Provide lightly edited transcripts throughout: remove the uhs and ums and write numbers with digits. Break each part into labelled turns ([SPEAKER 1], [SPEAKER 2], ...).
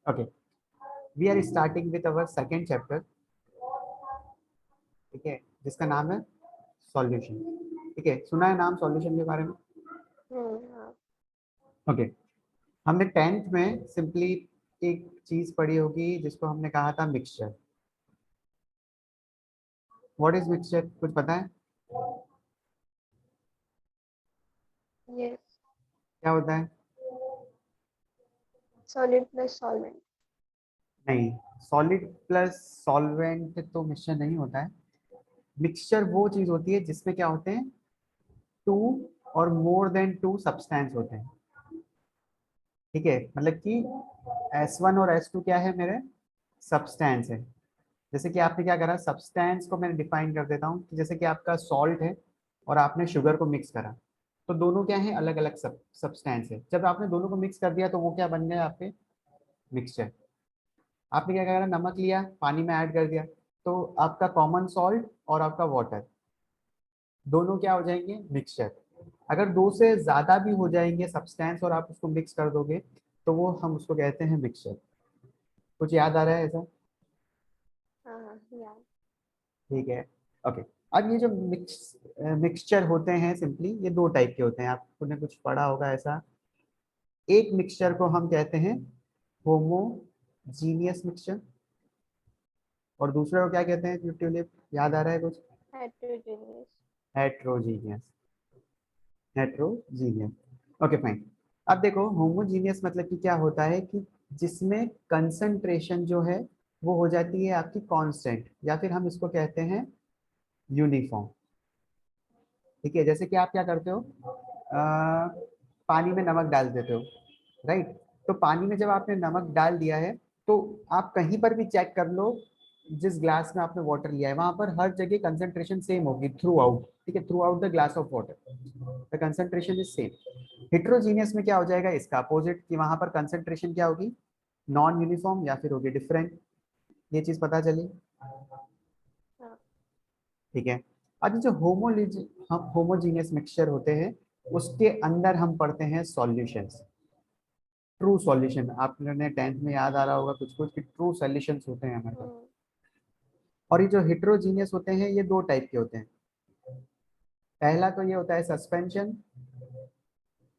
[SPEAKER 1] Okay, we are starting with our second chapter, ठीक है, जिसका नाम है सॉल्यूशन। ठीक है, सुना है नाम सॉल्यूशन के बारे में?
[SPEAKER 2] हाँ।
[SPEAKER 1] ओके, हमने टेंथ में सिंपली एक चीज पढ़ी होगी जिसको हमने कहा था मिक्सचर। व्हाट इज मिक्सचर, कुछ पता है
[SPEAKER 2] यस,
[SPEAKER 1] क्या होता है?
[SPEAKER 2] Solid plus solvent.
[SPEAKER 1] नहीं, सॉलिड प्लस सॉल्वेंट तो मिक्सचर नहीं होता है। मिक्सचर वो चीज होती है जिसमें क्या होते हैं, टू और मोर देन टू सब्सटेंस होते हैं। ठीक है, मतलब कि S1 और S2 क्या है मेरे, सब्सटेंस है। जैसे कि आपने क्या करा, सब्सटेंस को मैंने डिफाइन कर देता हूँ कि जैसे कि आपका सॉल्ट है और आपने शुगर को मिक्स करा, तो दोनों क्या है, अलग अलग सब्सटेंस है। जब आपने दोनों को मिक्स कर दिया तो वो क्या बन गए आपके, मिक्सचर। आपने क्या करा, नमक लिया, पानी में ऐड कर दिया, तो आपका कॉमन सॉल्ट और आपका वाटर दोनों क्या हो जाएंगे, मिक्सचर। अगर दो से ज्यादा भी हो जाएंगे सब्सटेंस और आप उसको मिक्स कर दोगे तो वो हम उसको कहते हैं मिक्सचर। कुछ याद आ रहा है ऐसा?
[SPEAKER 2] हाँ हाँ यार।
[SPEAKER 1] ठीक है, ओके। अब ये जो मिक्सचर होते हैं सिंपली ये दो टाइप के होते हैं, आपने कुछ पढ़ा होगा ऐसा। एक मिक्सचर को हम कहते हैं होमोजीनियस मिक्सचर, और दूसरे को क्या कहते हैं ट्यूलिप, याद आ रहा है कुछ?
[SPEAKER 2] Heterogeneous.
[SPEAKER 1] Heterogeneous, heterogeneous, okay fine. अब देखो होमोजीनियस मतलब कि क्या होता है कि जिसमें कंसंट्रेशन जो है वो हो जाती है आपकी कांस्टेंट, या फिर हम इसको कहते हैं यूनिफॉर्म। ठीक है, जैसे कि आप क्या करते हो, पानी में नमक डाल देते हो, राइट? तो पानी में जब आपने नमक डाल दिया है तो आप कहीं पर भी चेक कर लो, जिस ग्लास में आपने वाटर लिया है वहां पर हर जगह कंसंट्रेशन सेम होगी थ्रू आउट। ठीक है, through out the glass of water the concentration is same. Heterogeneous में क्या हो जाएगा, इसका अपोजिट, कि वहां पर कंसंट्रेशन क्या होगी, नॉन यूनिफॉर्म या फिर होगी डिफरेंट। ये चीज पता चली?
[SPEAKER 2] हाँ।
[SPEAKER 1] ठीक है, अब ये जो होमोजीनियस मिक्सचर होते हैं उसके अंदर हम पढ़ते हैं सॉल्यूशंस, ट्रू सॉल्यूशन। आपने टेंथ में याद आ रहा होगा कुछ कुछ कि ट्रू सॉल्यूशंस होते हैं हमारे पास।
[SPEAKER 2] हम्म।
[SPEAKER 1] और ये जो हेट्रोजीनियस होते हैं ये दो टाइप के होते हैं। पहला तो ये होता है सस्पेंशन,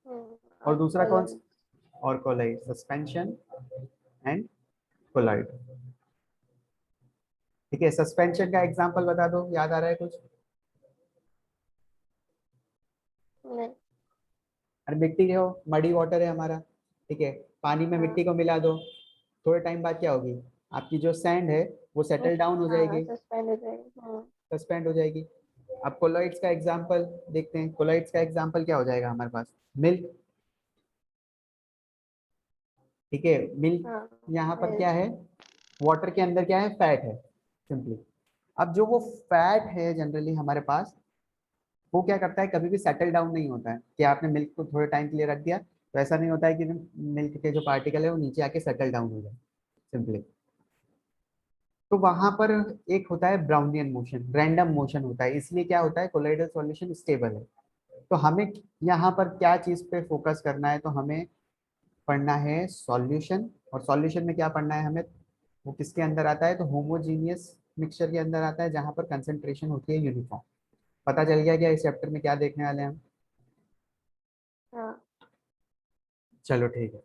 [SPEAKER 1] और
[SPEAKER 2] और
[SPEAKER 1] दूसरा कौन सा,
[SPEAKER 2] कॉलम।
[SPEAKER 1] और कोलाइड, सस्पेंशन एंड कोलाइड। ठीक है, सस्पेंशन का एग्जांपल बता दो, याद आ रहा है कुछ?
[SPEAKER 2] नहीं।
[SPEAKER 1] अरे मिट्टी हो, मडी वाटर है हमारा, ठीक है, पानी में
[SPEAKER 2] हाँ।
[SPEAKER 1] मिट्टी को मिला दो, थोड़े टाइम बाद क्या होगी, आपकी जो सैंड है वो
[SPEAKER 2] वो,
[SPEAKER 1] सेटल डाउन हो
[SPEAKER 2] हाँ
[SPEAKER 1] जाएगी,
[SPEAKER 2] सस्पेंड हो जाएगा।
[SPEAKER 1] सस्पेंड हो जाएगी। अब कोलॉइड्स का एग्जांपल देखते हैं, कोलॉइड्स का एग्जांपल क्या हो जाएगा हमारे पास, मिल्क। ठीक है, मिल्क
[SPEAKER 2] हाँ
[SPEAKER 1] यहाँ पर क्या
[SPEAKER 2] मिल्क।
[SPEAKER 1] है, वाटर के अंदर क्या है, फैट है सिंपली। अब जो वो फैट है जनरली हमारे पास, वो क्या करता है, कभी भी सेटल डाउन नहीं होता है कि आपने मिल्क को थोड़े टाइम के लिए रख दिया तो ऐसा नहीं होता है कि मिल्क के जो पार्टिकल है वो नीचे आके सेटल डाउन हो जाए सिंपली। तो वहां पर एक होता है ब्राउनियन मोशन, रैंडम मोशन होता है, इसलिए क्या होता है, कोलाइडल सॉल्यूशन स्टेबल है। तो हमें यहाँ पर क्या चीज पे फोकस करना है, तो हमें पढ़ना है सॉल्यूशन। और सॉल्यूशन में क्या पढ़ना है हमें, वो किसके अंदर आता है, तो होमोजीनियस मिक्सचर के अंदर आता है जहां पर कंसंट्रेशन होती है यूनिफॉर्म। पता चल गया क्या इस चैप्टर में क्या देखने वाले हैं हम?
[SPEAKER 2] हाँ।
[SPEAKER 1] चलो ठीक है,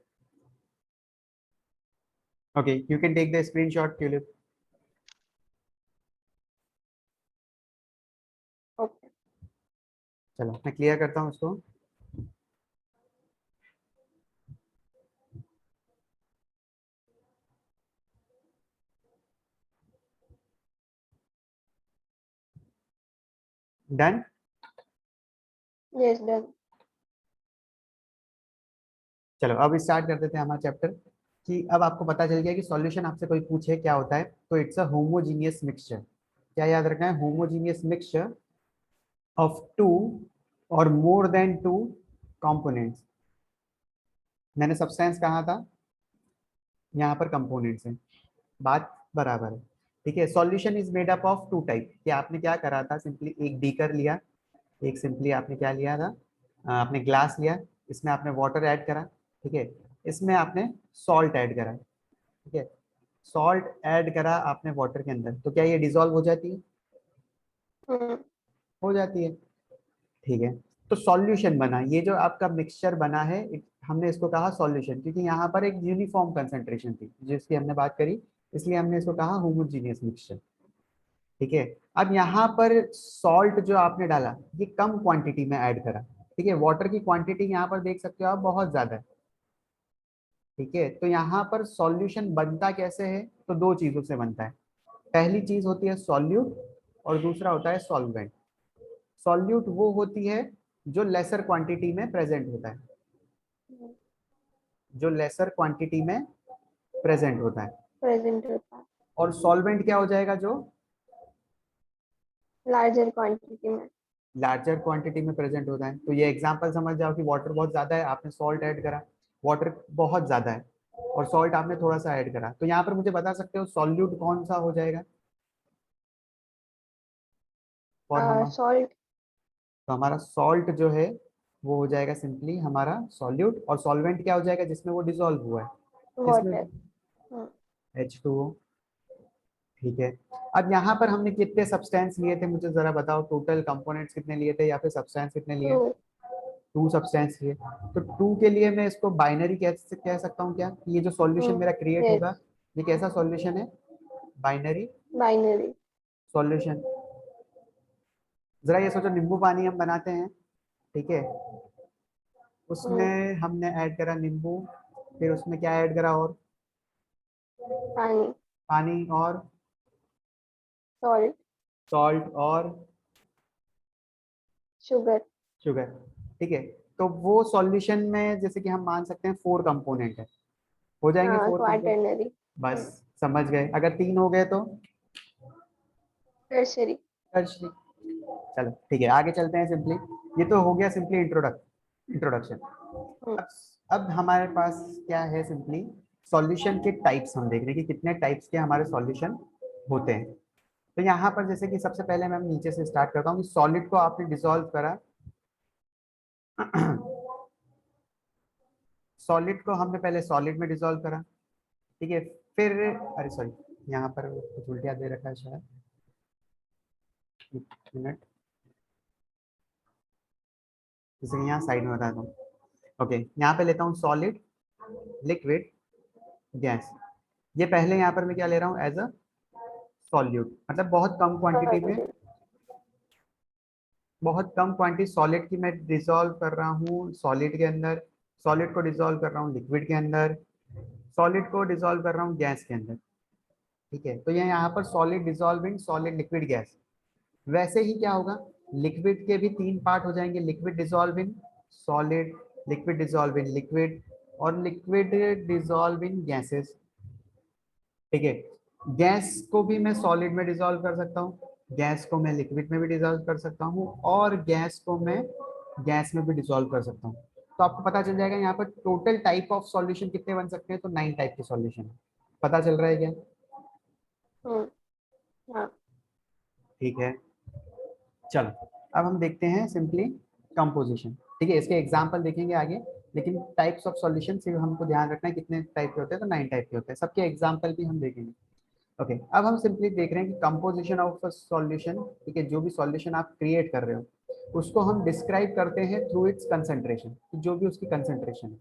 [SPEAKER 1] okay, you can take the screenshot Tulip.
[SPEAKER 2] Okay.
[SPEAKER 1] चलो मैं क्लियर करता हूँ उसको। डन।
[SPEAKER 2] Yes done.
[SPEAKER 1] चलो अब स्टार्ट कर देते हैं हमारा चैप्टर। कि अब आपको पता चल गया कि सॉल्यूशन आपसे कोई पूछे क्या होता है, तो इट्स अ होमोजीनियस मिक्सचर। क्या याद रखना है, होमोजीनियस मिक्सचर ऑफ टू और मोर देन टू कंपोनेंट्स। मैंने सब्सटेंस कहा था, यहाँ पर कंपोनेंट्स हैं, बात बराबर है। ठीक है, solution is made up of two type. कि आपने क्या करा था, सिंपली एक बीकर लिया, एक सिंपली आपने क्या लिया था, आपने ग्लास लिया, इसमें आपने वाटर ऐड करा, ठीक है, इसमें आपने सॉल्ट ऐड करा, ठीक है, सॉल्ट ऐड करा आपने वाटर के अंदर, तो क्या ये डिसॉल्व हो जाती है?
[SPEAKER 2] हम्म,
[SPEAKER 1] हो जाती है। ठीक है, तो सॉल्यूशन बना, ये जो आपका मिक्सचर बना है, हमने इसको कहा सॉल्यूशन, क्योंकि यहाँ पर एक यूनिफॉर्म कंसंट्रेशन थी जिसकी हमने बात करी, इसलिए हमने इसको कहा होमोजीनियस मिक्सचर। ठीक है, अब यहाँ पर सॉल्ट जो आपने डाला ये कम क्वांटिटी में ऐड करा। ठीक है, वाटर की क्वांटिटी यहाँ पर देख सकते हो आप, बहुत ज्यादा है। ठीक है, तो यहाँ पर सॉल्यूशन बनता कैसे है? तो दो चीजों से बनता है। पहली चीज होती है सॉल्यूट, और दूसरा होता है सॉल्वेंट। सॉल्यूट वो होती है जो लेसर क्वांटिटी में प्रेजेंट होता है, जो लेसर क्वांटिटी में प्रेजेंट होता है।
[SPEAKER 2] प्रेजेंट होता है
[SPEAKER 1] और सॉल्वेंट क्या हो जाएगा? जो
[SPEAKER 2] लार्जर क्वांटिटी में।
[SPEAKER 1] लार्जर क्वांटिटी में प्रेजेंट होता है। तो ये एग्जांपल समझ जाओ कि वाटर बहुत ज्यादा है, आपने सॉल्ट ऐड करा, वाटर बहुत ज्यादा है और सॉल्ट आपने थोड़ा सा ऐड करा, तो यहाँ पर मुझे बता सकते हो सॉल्यूट कौन सा हो जाएगा फॉर हम?
[SPEAKER 2] सॉल्ट।
[SPEAKER 1] तो हमारा सॉल्ट जो है वो हो जाएगा सिंपली हमारा सॉल्यूट, और सॉल्वेंट क्या हो जाएगा? जिसमें वो डिसॉल्व हुआ है, किसमें?
[SPEAKER 2] वाटर।
[SPEAKER 1] H2O। ठीक है, अब यहाँ पर हमने कितने सब्सटेंस लिए थे मुझे जरा बताओ, टोटल कंपोनेंट्स कितने लिए थे या फिर सब्सटेंस कितने लिए?
[SPEAKER 2] टू।
[SPEAKER 1] टू सब्सटेंस लिए। तो टू के लिए मैं इसको बाइनरी कह सकता हूँ क्या, कि ये जो सॉल्यूशन मेरा क्रिएट
[SPEAKER 2] यस।
[SPEAKER 1] होगा ये कैसा सॉल्यूशन है? Binary
[SPEAKER 2] binary.
[SPEAKER 1] सॉल्यूशन। जरा ये सोचो, नींबू पानी हम बनाते हैं, ठीक है, उसमें हमने ऐड करा नींबू, फिर उसमें क्या ऐड करा और?
[SPEAKER 2] पानी।
[SPEAKER 1] पानी और
[SPEAKER 2] सॉल्ट।
[SPEAKER 1] सॉल्ट और
[SPEAKER 2] शुगर।
[SPEAKER 1] शुगर। ठीक है, तो वो सॉल्यूशन में जैसे कि हम मान सकते हैं फोर कंपोनेंट है, हो जाएंगे
[SPEAKER 2] हाँ,
[SPEAKER 1] फोर कंपोनेंट?
[SPEAKER 2] क्वार्टरनरी।
[SPEAKER 1] बस समझ गए, अगर तीन हो गए तो
[SPEAKER 2] टर्शरी।
[SPEAKER 1] टर्शरी। चलो ठीक है, आगे चलते हैं सिंपली। ये तो हो गया सिंपली इंट्रोडक्शन। अब अब हमारे पास क्या है? सिंपली सॉल्यूशन के टाइप्स हम देख रहे हैं कि कितने टाइप्स के हमारे सॉल्यूशन होते हैं। तो यहाँ पर जैसे कि सबसे पहले मैं नीचे से स्टार्ट करता हूँ कि सॉलिड को आपने डिसॉल्व करा। सॉलिड को हमने पहले सॉलिड में डिसॉल्व करा, ठीक है, फिर अरे सॉरी, यहाँ पर कुछ उल्टिया दे रखा है शायद, एक मिनट, जैसे कि यहाँ साइड में बताता हूँ। ओके, यहाँ पे लेता हूँ सॉलिड, लिक्विड, गैस। ये पहले यहाँ पर मैं क्या ले रहा हूँ? एज अ सॉल्यूट, मतलब बहुत कम क्वांटिटी में,
[SPEAKER 2] सॉल्यूट।
[SPEAKER 1] बहुत कम क्वांटिटी सॉलिड की मैं डिसॉल्व कर रहा हूँ सॉलिड के अंदर, सॉलिड को डिसॉल्व कर रहा हूँ लिक्विड के अंदर, सॉलिड को डिसॉल्व कर रहा हूँ गैस के अंदर। ठीक है, तो ये यहाँ पर solid dissolving, solid, liquid, gas. वैसे ही क्या होगा, लिक्विड के भी तीन पार्ट हो जाएंगे, liquid dissolve in solid, liquid dissolve in liquid, और लिक्विड डिसॉल्व इन गैसेस। ठीक है, गैस को भी मैं सॉलिड में डिसॉल्व कर सकता हूँ, गैस को मैं लिक्विड में भी डिसॉल्व कर सकता हूँ, और गैस को मैं गैस में भी डिसॉल्व कर सकता हूँ। तो आपको पता चल जाएगा यहाँ पर टोटल टाइप ऑफ सॉल्यूशन कितने बन सकते हैं, तो 9 टाइप के सॉल्यूशन पता चल रहा है क्या?
[SPEAKER 2] हाँ।
[SPEAKER 1] ठीक है, चलो अब हम देखते हैं सिंपली कंपोजिशन। ठीक है, इसके एग्जांपल देखेंगे आगे, लेकिन टाइप्स ऑफ सॉल्यूशन से हमको ध्यान रखना है कितने टाइप के होते हैं, तो 9 टाइप के होते हैं, सबके एग्जांपल भी हम देखेंगे। ओके, अब हम सिंपली देख रहे हैं कि कंपोजिशन ऑफ अ सॉल्यूशन। ठीक है, जो भी सॉल्यूशन आप क्रिएट कर रहे हो उसको हम डिस्क्राइब करते हैं थ्रू इट्स कंसंट्रेशन, जो भी उसकी कंसंट्रेशन है।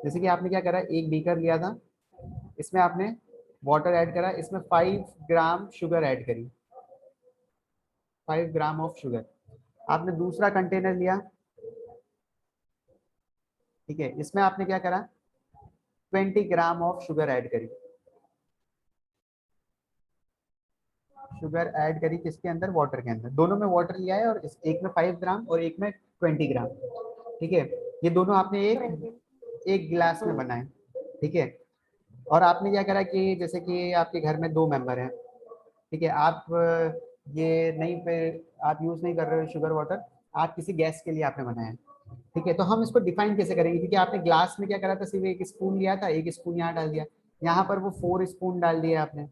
[SPEAKER 1] जैसे कि आपने क्या करा, एक बीकर लिया था, इसमें आपने वाटर ऐड करा, इसमें 5 ग्राम शुगर ऐड करी, 5 ग्राम ऑफ शुगर। आपने दूसरा कंटेनर लिया, ठीक है, इसमें आपने क्या करा, 20 ग्राम ऑफ शुगर ऐड करी, शुगर ऐड करी किसके अंदर? वाटर के अंदर। दोनों में वाटर लिया है, और इस एक में 5 ग्राम और एक में 20 ग्राम। ठीक है, ये दोनों आपने एक
[SPEAKER 2] 20।
[SPEAKER 1] एक गिलास में बनाए। ठीक है, और आपने क्या करा कि जैसे कि आपके घर में 2 मेंबर हैं, ठीक है, आप ये नहीं पे आप यूज नहीं कर रहे हो शुगर वाटर, आप किसी गैस के लिए आपने बनाया है। ठीक है, तो हम इसको डिफाइन कैसे करेंगे, क्योंकि आपने ग्लास में क्या करा था, सिर्फ एक स्पून लिया था, एक स्पून यहाँ डाल दिया, यहाँ पर वो 4 स्पून डाल दिया आपने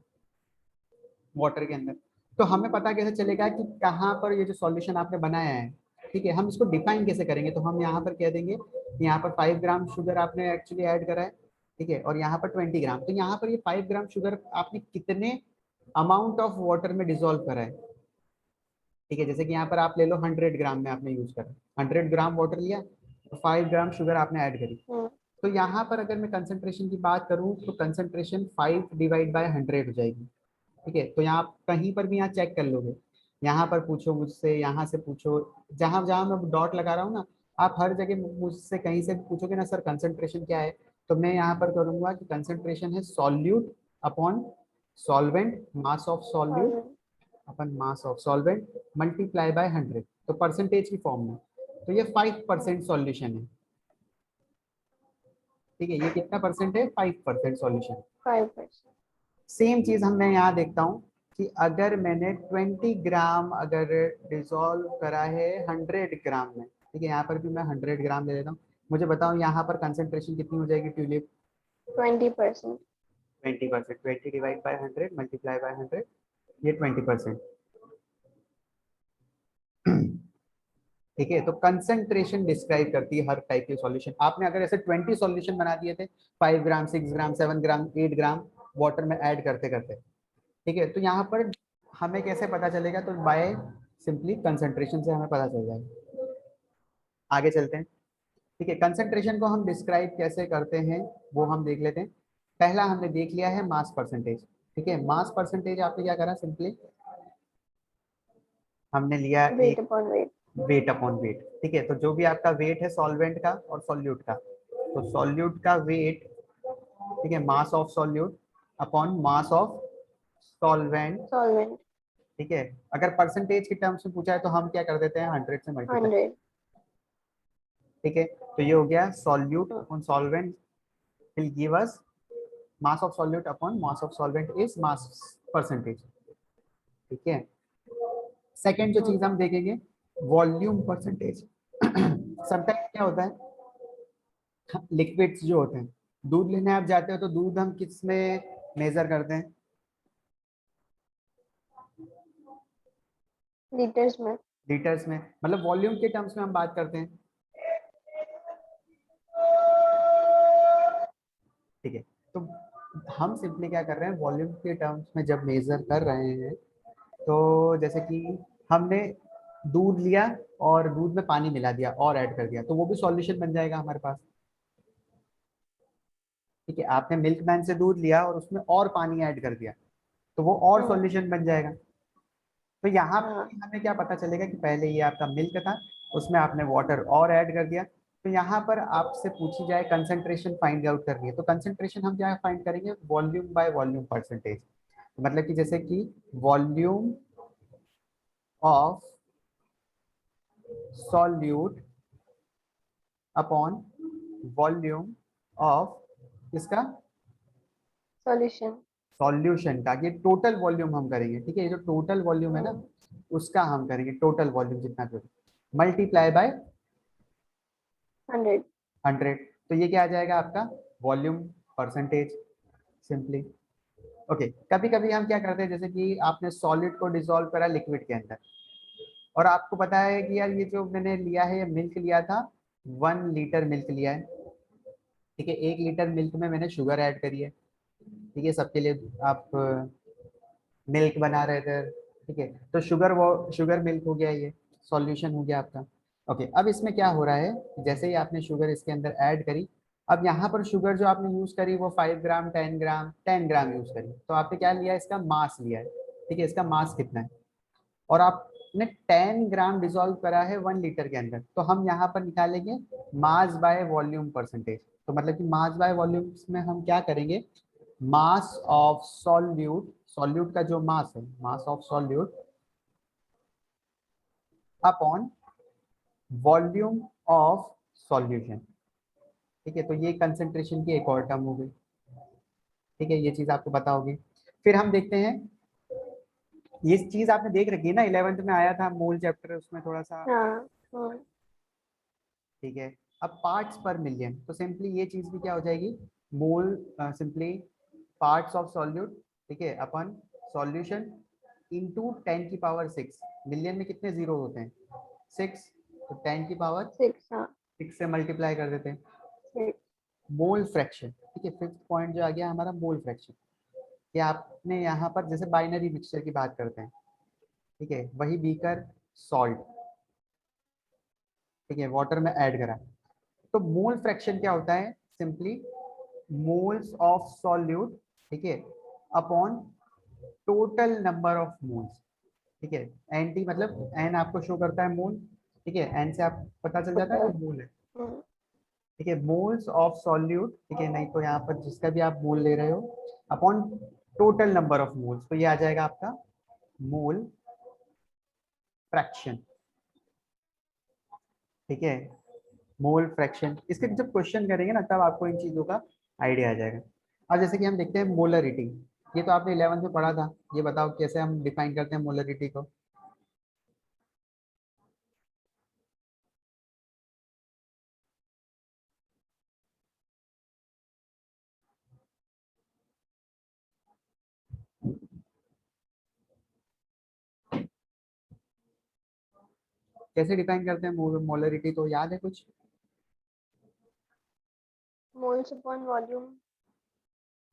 [SPEAKER 1] वाटर के अंदर। तो हमें पता कैसे चलेगा कि कहाँ पर ये जो सॉल्यूशन आपने बनाया है? ठीक है, हम इसको डिफाइन कैसे करेंगे, तो हम यहाँ पर कह देंगे कि यहाँ पर 5 ग्राम शुगर आपने एक्चुअली ऐड करा है, ठीक है, और यहाँ पर 20 ग्राम, तो यहाँ पर ये 5 ग्राम शुगर आपने कितने अमाउंट ऑफ वाटर में डिसॉल्व करा है। ठीक है, जैसे कि यहाँ पर आप ले लो 100 ग्राम में आपने यूज करा, 100 ग्राम वाटर लिया तो 5 ग्राम शुगर आपने ऐड करी। तो यहाँ पर अगर मैं कंसंट्रेशन की बात करूँ तो कंसंट्रेशन 5 डिवाइड बाय 100 हो जाएगी। ठीक है, तो यहाँ आप कहीं पर भी यहाँ चेक कर लोगे, यहाँ पर पूछो मुझसे, यहाँ से पूछो, जहां जहां मैं डॉट लगा रहा हूँ ना, आप हर जगह मुझसे कहीं से भी पूछोगे ना सर कंसंट्रेशन क्या है, तो मैं यहाँ पर करूंगा कि कंसंट्रेशन है solute upon solvent, mass of solute upon mass of solvent multiply by 100, तो परसेंटेज की फॉर्म में, तो ये 5% सॉल्यूशन है। ठीक है, ये कितना परसेंट है, 5% सॉल्यूशन।
[SPEAKER 2] 5%।
[SPEAKER 1] सेम चीज हम मैं यहाँ देखता हूँ कि अगर मैंने 20 ग्राम अगर डिसॉल्व करा है 100 ग्राम में, ठीक है, यहाँ पर भी मैं 100 ग्राम ले लेता हूँ, मुझे बताओ यहाँ पर कंसेंट्रेशन कितनी हो जाएगी tulip.
[SPEAKER 2] 20%।
[SPEAKER 1] 20%, 20 divide by 100 multiply by 100, ये 20%। ठीक है, तो कंसंट्रेशन डिस्क्राइब करती है हर टाइप के सॉल्यूशन। आपने अगर ऐसे 20 सॉल्यूशन बना दिए थे 5 ग्राम 6 ग्राम 7 ग्राम 8 ग्राम वाटर में ऐड करते करते, ठीक है, तो यहाँ पर हमें कैसे पता चलेगा, तो बाय सिंपली कंसंट्रेशन से हमें पता चल जाएगा। आगे चलते हैं। ठीक है, कंसंट्रेशन को हम डिस्क्राइब कैसे करते हैं वो हम देख लेते हैं। पहला हमने देख लिया है मास परसेंटेज। ठीक है, मास परसेंटेज आपने क्या करा, सिंपली हमने लिया
[SPEAKER 2] वेट
[SPEAKER 1] एक
[SPEAKER 2] upon weight.
[SPEAKER 1] Weight upon weight. ठीक है, तो जो भी आपका वेट है सॉल्वेंट का और सॉल्यूट का, तो सॉल्यूट का वेट, ठीक है, mass of solute upon mass of solvent.
[SPEAKER 2] Solvent.
[SPEAKER 1] ठीक है, अगर परसेंटेज के टर्म्स में पूछा है तो हम क्या कर देते हैं, 100 से मल्टीप्लाई।
[SPEAKER 2] 100।
[SPEAKER 1] ठीक है, तो ये हो गया solute upon solvent will give us mass of solute upon mass of solvent is mass percentage. ठीक है, सेकेंड जो चीज हम देखेंगे वॉल्यूम परसेंटेज। समटाइम्स क्या होता है, लिक्विड्स जो होते हैं, दूध लेने आप जाते हो तो दूध हम किस में मेजर करते हैं,
[SPEAKER 2] लीटर्स में।
[SPEAKER 1] लीटर्स में, मतलब वॉल्यूम के टर्म्स में हम बात करते हैं। ठीक है, तो हम सिंपली क्या कर रहे हैं, वॉल्यूम के टर्म्स में जब मेजर कर रहे हैं, तो जैसे कि हमने दूध लिया और दूध में पानी मिला दिया और ऐड कर दिया, तो वो भी सॉल्यूशन बन जाएगा हमारे पास। ठीक है, आपने मिल्क मैन से दूध लिया और उसमें और पानी ऐड कर दिया, तो वो और सॉल्यूशन बन जाएगा। तो यहाँ
[SPEAKER 2] हाँ।
[SPEAKER 1] पे हमें क्या पता चलेगा कि पहले ये आपका मिल्क था, उसमें आपने वाटर और ऐड कर दिया, तो यहाँ पर आपसे पूछी जाए कंसंट्रेशन फाइंड आउट करनी है, तो कंसंट्रेशन हम क्या फाइंड करेंगे, वॉल्यूम बाय वॉल्यूम परसेंटेज। मतलब कि जैसे कि volume of solute upon volume of इसका
[SPEAKER 2] सॉल्यूशन।
[SPEAKER 1] सॉल्यूशन का, ये टोटल वॉल्यूम हम करेंगे। ठीक है, ये जो टोटल वॉल्यूम है ना, उसका हम करेंगे टोटल वॉल्यूम जितना जो मल्टीप्लाई बाय
[SPEAKER 2] 100।
[SPEAKER 1] 100, तो ये क्या आ जाएगा आपका वॉल्यूम परसेंटेज सिंपली। ओके, कभी कभी हम क्या करते हैं, जैसे कि आपने सॉलिड को डिसॉल्व करा लिक्विड के अंदर, और आपको पता है कि यार ये जो मैंने लिया है, ये मिल्क लिया था, 1 लीटर मिल्क लिया है। ठीक है, 1 लीटर मिल्क में मैंने शुगर ऐड करी है। ठीक है, सबके लिए आप मिल्क बना रहे थे। ठीक है, तो शुगर, वो शुगर मिल्क हो गया, ये सॉल्यूशन हो गया आपका। ओके, अब इसमें क्या हो रहा है, जैसे ही आपने शुगर इसके अंदर ऐड करी, अब यहाँ पर शुगर जो आपने यूज करी वो 5 ग्राम 10 ग्राम 10 ग्राम यूज करी, तो आपने क्या लिया, इसका मास लिया है। ठीक है, इसका मास कितना है, और आपने 10 ग्राम डिसॉल्व करा है 1 लीटर के अंदर, तो हम यहाँ पर निकालेंगे मास बाय वॉल्यूम परसेंटेज। तो मतलब कि मास बाय वॉल्यूम में हम क्या करेंगे, मास ऑफ सॉल्यूट, सॉल्यूट का जो मास है, mass of solute upon volume of solution. ठीक है, तो ये कंसेंट्रेशन की एक और टर्म हो गई। ठीक है, ये चीज आपको पता होगी। फिर हम देखते हैं, ये चीज आपने देख रखी है ना, 11th में आया था मोल चैप्टर, उसमें थोड़ा सा।
[SPEAKER 2] हाँ।
[SPEAKER 1] ठीक है, अब पार्ट्स पर मिलियन, तो सिंपली ये चीज भी क्या हो जाएगी, मोल सिंपली पार्ट्स ऑफ सॉल्यूट, ठीक है, अपन सॉल्यूशन इनटू 10 की पावर 6, मिलियन में कितने जीरो होते हैं, 6, तो 10 की पावर
[SPEAKER 2] 6। हाँ।
[SPEAKER 1] 6 से मल्टीप्लाई कर देते हैं।
[SPEAKER 2] 6।
[SPEAKER 1] मोल फ्रैक्शन, ठीक है, फिफ्थ पॉइंट जो आ गया हमारा मोल फ्रैक्शन, कि आपने यहाँ पर जैसे बाइनरी मिक्सचर की बात करते हैं, ठीक है, वही बीकर सॉल्ट, ठीक है, वाटर में ऐड करा, तो मोल फ्रैक्शन क्या होता है, सिंपली मोल्स ऑफ सॉल्यूट, ठीक है, upon total number of moles, ठीक है, एन टी मतलब एन आपको शो करता है मोल, ठीक है, एन से आप पता चल जाता है
[SPEAKER 2] total.
[SPEAKER 1] ना मोल है,
[SPEAKER 2] Hmm.
[SPEAKER 1] ठीक है, मोल्स ऑफ सॉल्यूट, ठीक है, नहीं तो यहाँ पर जिसका भी आप मोल ले रहे हो upon total number of moles, तो ये आ जाएगा आपका मोल फ्रैक्शन, ठीक है, मोल फ्रैक्शन। इसके जब क्वेश्चन करेंगे ना तब आपको इन चीजों का आइडिया आ जाएगा। अब जैसे कि हम देखते हैं मोलरिटी, ये तो आपने 11th में पढ़ा था, ये बताओ कैसे हम डिफाइन करते हैं मोलरिटी को। कैसे डिफाइन करते हैं मोलरिटी, तो याद है कुछ?
[SPEAKER 2] Moles upon volume.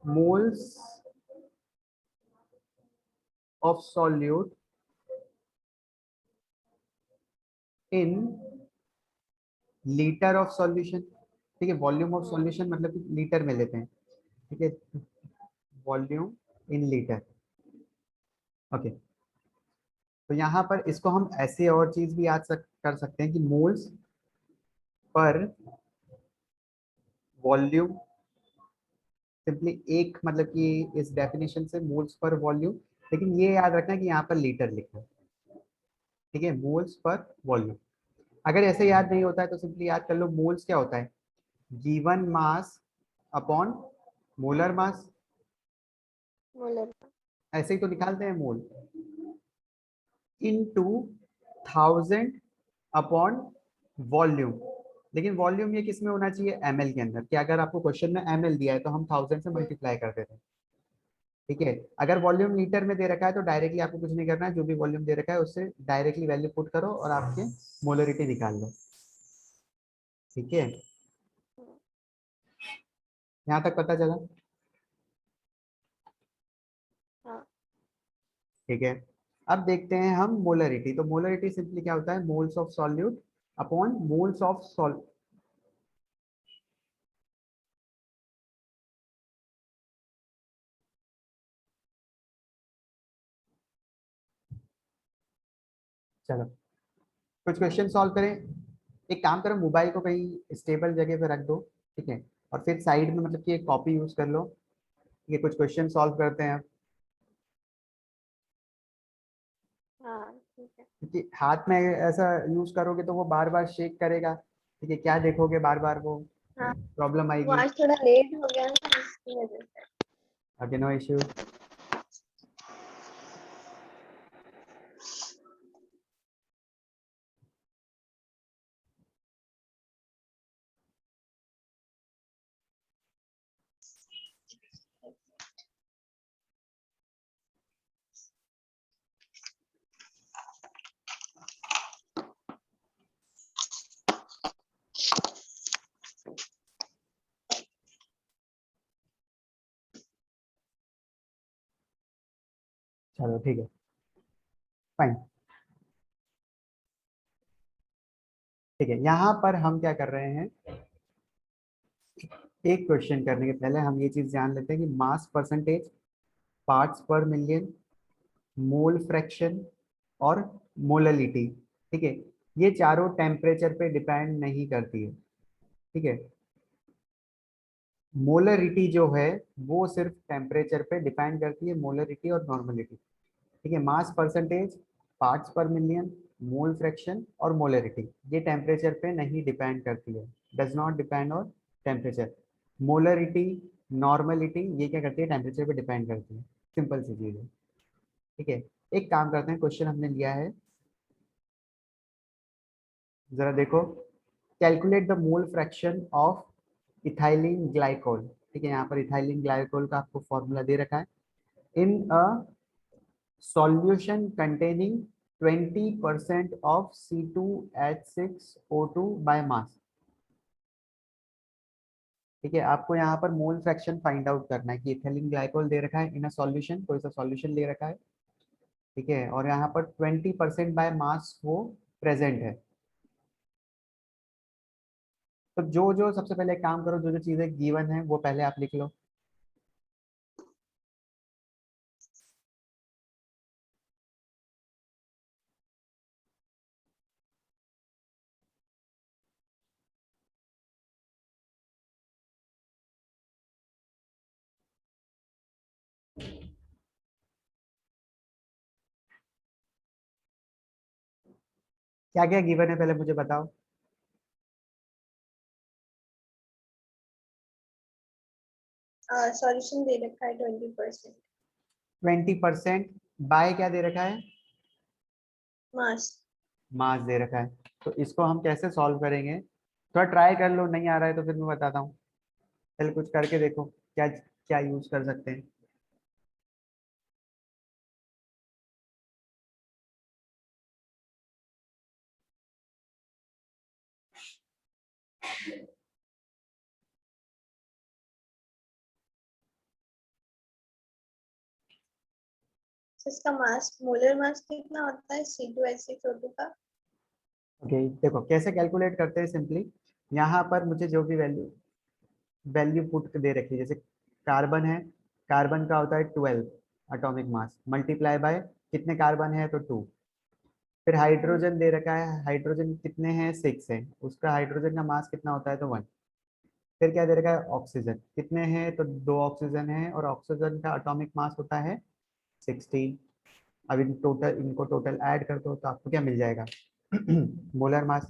[SPEAKER 1] Moles of solute in litre of solution, ठीक है, वॉल्यूम ऑफ
[SPEAKER 2] Hmm.
[SPEAKER 1] सॉल्यूशन मतलब कि लीटर में लेते हैं, ठीक है, वॉल्यूम इन लीटर, ओके। तो यहाँ पर इसको हम ऐसे और चीज भी याद कर सकते हैं कि मोल्स पर वॉल्यूम, सिंपली एक मतलब कि इस डेफिनेशन से मोल्स पर वॉल्यूम, लेकिन ये याद रखना कि यहाँ पर लीटर लिखा है, ठीक है, मोल्स पर वॉल्यूम। अगर ऐसे याद नहीं होता है तो सिंपली याद कर लो मोल्स क्या होता है, given mass upon molar mass,
[SPEAKER 2] Molar.
[SPEAKER 1] ऐसे ही तो निकालते हैं मोल, इनटू 1000 अपॉन वॉल्यूम, लेकिन वॉल्यूम ये किस में होना चाहिए, एमएल के अंदर, कि अगर आपको क्वेश्चन में एमएल दिया है तो हम 1000 से
[SPEAKER 2] Hmm.
[SPEAKER 1] मल्टीप्लाई कर देते हैं, ठीक है। अगर वॉल्यूम लीटर में दे रखा है तो डायरेक्टली आपको कुछ नहीं करना है, जो भी वॉल्यूम दे रखा है उससे डायरेक्टली वैल्यू पुट करो और आपके मोलरिटी निकाल लो, ठीक है,
[SPEAKER 2] Hmm.
[SPEAKER 1] यहाँ तक पता चला,
[SPEAKER 2] हाँ.
[SPEAKER 1] ठीक है। अब देखते हैं हम मोलरिटी, तो मोलरिटी सिंपली क्या होता है, moles of solute upon moles of sol, चलो कुछ क्वेश्चन सॉल्व करें। एक काम करो, मोबाइल को कहीं स्टेबल जगह पे रख दो, ठीक है, और फिर साइड में मतलब कि एक कॉपी यूज कर लो, ये कुछ क्वेश्चन सॉल्व करते हैं।
[SPEAKER 2] हाँ, ठीक है.
[SPEAKER 1] क्योंकि हाथ में ऐसा यूज करोगे तो वो बार बार शेक करेगा, ठीक है, क्या देखोगे बार बार, वो
[SPEAKER 2] हाँ,
[SPEAKER 1] प्रॉब्लम
[SPEAKER 2] वो
[SPEAKER 1] आएगी।
[SPEAKER 2] आज थोड़ा लेट हो गया ना इसकी वजह से.
[SPEAKER 1] Okay, no issue. चलो ठीक है, फाइन, ठीक है, यहाँ पर हम क्या कर रहे हैं, एक क्वेश्चन करने के पहले हम ये चीज जान लेते हैं कि मास परसेंटेज, पार्ट्स पर मिलियन, मोल फ्रैक्शन और मोललिटी, ठीक है, ये चारों टेम्परेचर पे डिपेंड नहीं करती है, ठीक है। मोलरिटी जो है वो सिर्फ टेम्परेचर पे डिपेंड करती है, मोलरिटी और नॉर्मलिटी, ठीक है। मास परसेंटेज, पार्ट्स पर मिलियन, मोल फ्रैक्शन और मोलरिटी ये टेम्परेचर पे नहीं डिपेंड करती है, does not depend on temperature. Molarity, normality ये क्या करती है, टेम्परेचर पे डिपेंड करती है, सिंपल सी चीज है, ठीक है। एक काम करते हैं, क्वेश्चन हमने लिया है, जरा देखो, calculate the mole fraction of ethylene glycol, ठीक है, यहाँ पर इथाइलिन ग्लाइकोल का आपको फॉर्मूला दे रखा है, इन अ solution containing 20% of C2H6O2 by mass, ठीक है, आपको यहाँ पर मोल फ्रैक्शन फाइंड आउट करना है कि इथेलिन ग्लाइकोल दे रखा है इन अ सॉल्यूशन, कोई सा सॉल्यूशन ले रखा है, ठीक है, और यहाँ पर 20% बाय मास वो प्रेजेंट है। तो जो जो सबसे पहले एक काम करो, जो जो चीजें गिवन है वो पहले आप लिख लो। क्या क्या गिवन है पहले मुझे बताओ।
[SPEAKER 2] सॉल्यूशन दे रखा है 20%।
[SPEAKER 1] 20% बाय क्या दे रखा है,
[SPEAKER 2] मास।
[SPEAKER 1] मास दे रखा है। तो इसको हम कैसे सॉल्व करेंगे, थोड़ा ट्राई कर लो, नहीं आ रहा है तो फिर मैं बताता हूँ। पहले कुछ करके देखो क्या क्या यूज कर सकते हैं।
[SPEAKER 2] इसका मास, मोलर मास कितना होता है C2H6O2 का?
[SPEAKER 1] ओके देखो कैसे कैलकुलेट करते हैं सिंपली। यहाँ पर मुझे जो भी वैल्यू वैल्यू पुट दे रखी है, जैसे कार्बन है, कार्बन का होता है 12 एटॉमिक मास, मल्टीप्लाई बाय कितने कार्बन है तो 2। फिर हाइड्रोजन दे रखा है, हाइड्रोजन कितने हैं 6 है, उसका हाइड्रोजन का मास कितना होता है तो 1। फिर क्या दे रखा है, ऑक्सीजन कितने हैं तो 2 ऑक्सीजन है, और ऑक्सीजन का एटॉमिक मास होता है 16। अब इन टोटल इनको टोटल ऐड कर दो तो आपको क्या मिल जाएगा मोलर मास।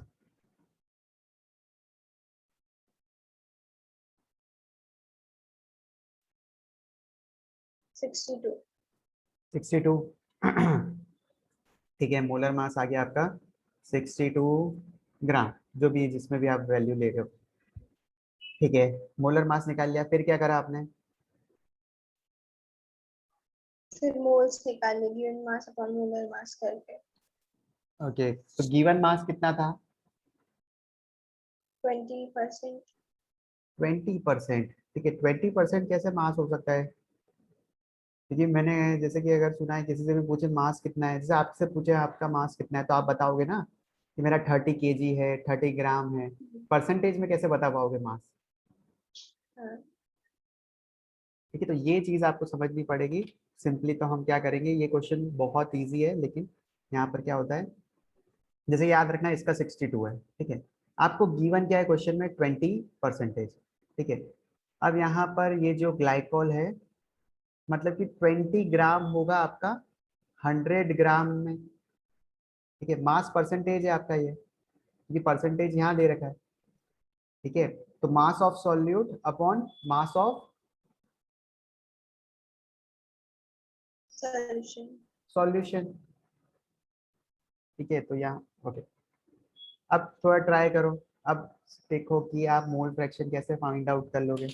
[SPEAKER 2] 62।
[SPEAKER 1] 62 ठीक है, मोलर मास आ गया आपका 62 ग्राम, जो भी जिसमें भी आप वैल्यू ले रहे हो। ठीक है, मोलर मास निकाल लिया, फिर क्या करा आपने।
[SPEAKER 2] फिर मोल्स निकालने, given mass upon molar mass करके।
[SPEAKER 1] ओके तो गिवन मास कितना था,
[SPEAKER 2] 20%।
[SPEAKER 1] 20%। ठीक है, 20% कैसे मास हो सकता है, क्योंकि मैंने जैसे कि अगर सुना है किसी से भी पूछे मास कितना है, जैसे आपसे पूछे आपका मास कितना है तो आप बताओगे ना कि मेरा 30 kg है, 30 ग्राम है, परसेंटेज में कैसे बता पाओगे मास।
[SPEAKER 2] हाँ।
[SPEAKER 1] ठीक है, तो ये चीज आपको समझनी पड़ेगी। सिंपली तो हम क्या करेंगे, ये क्वेश्चन बहुत इजी है, लेकिन यहाँ पर क्या होता है, जैसे याद रखना इसका 62 है, ठीक है, आपको गिवन क्या है क्वेश्चन में 20%। ठीक है, अब यहाँ पर ये जो ग्लाइकोल है, मतलब कि 20 ग्राम होगा आपका 100 ग्राम में। ठीक है, मास परसेंटेज है आपका ये, क्योंकि परसेंटेज यहाँ दे रखा है। ठीक है, तो mass of solute upon mass of
[SPEAKER 2] solution.
[SPEAKER 1] Solution. ठीक है, तो यहाँ ओके, अब थोड़ा ट्राई करो। अब देखो कि आप मोल फ्रैक्शन कैसे फाइंड आउट कर लोगे।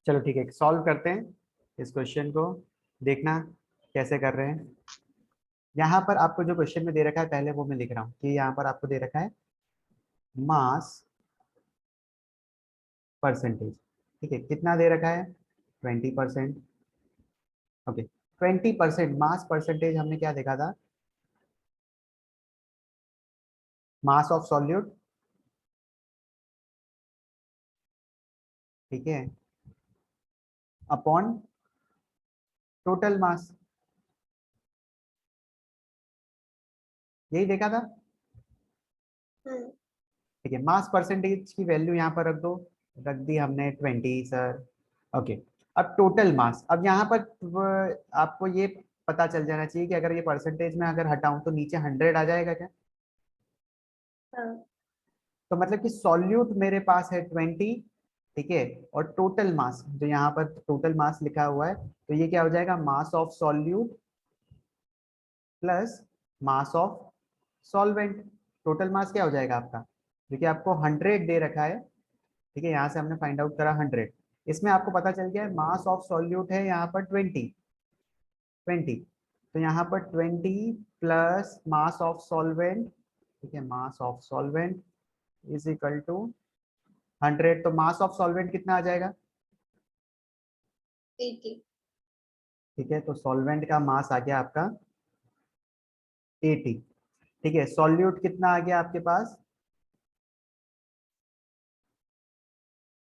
[SPEAKER 1] चलो ठीक है, सॉल्व करते हैं इस क्वेश्चन को, देखना कैसे कर रहे हैं। यहाँ पर आपको जो क्वेश्चन में दे रखा है पहले वो मैं लिख रहा हूँ कि यहाँ पर आपको दे रखा है मास परसेंटेज। ठीक है, कितना दे रखा है 20%। ओके 20% मास परसेंटेज हमने क्या देखा था, मास ऑफ सॉल्यूट, ठीक है, अपॉन टोटल मास, यही देखा था।
[SPEAKER 2] हम्म
[SPEAKER 1] ठीक है, मास परसेंटेज की वैल्यू यहाँ पर रख दो, रख दी हमने 20 सर। ओके, अब टोटल मास, अब यहाँ पर आपको ये पता चल जाना चाहिए कि अगर ये परसेंटेज में अगर हटाऊं तो नीचे 100 आ जाएगा क्या।
[SPEAKER 2] हाँ
[SPEAKER 1] तो मतलब कि सॉल्यूट मेरे पास है 20, ठीक है, और टोटल मास जो यहाँ पर टोटल मास लिखा हुआ है, तो ये क्या हो जाएगा, mass of solute plus mass of solvent. Total mass क्या हो जाएगा आपका, देखिए आपको 100 दे रखा है, ठीक है, यहाँ से हमने फाइंड आउट करा 100, इसमें आपको पता चल गया है मास ऑफ सॉल्यूट है यहाँ पर 20, तो यहाँ पर 20 प्लस मास ऑफ सॉल्वेंट, ठीक है, mass of solvent is equal to 100, तो मास ऑफ सॉल्वेंट कितना आ जाएगा,
[SPEAKER 2] 80।
[SPEAKER 1] ठीक है, तो सॉल्वेंट का मास आ गया आपका 80, ठीक है, सॉल्यूट कितना आ गया आपके पास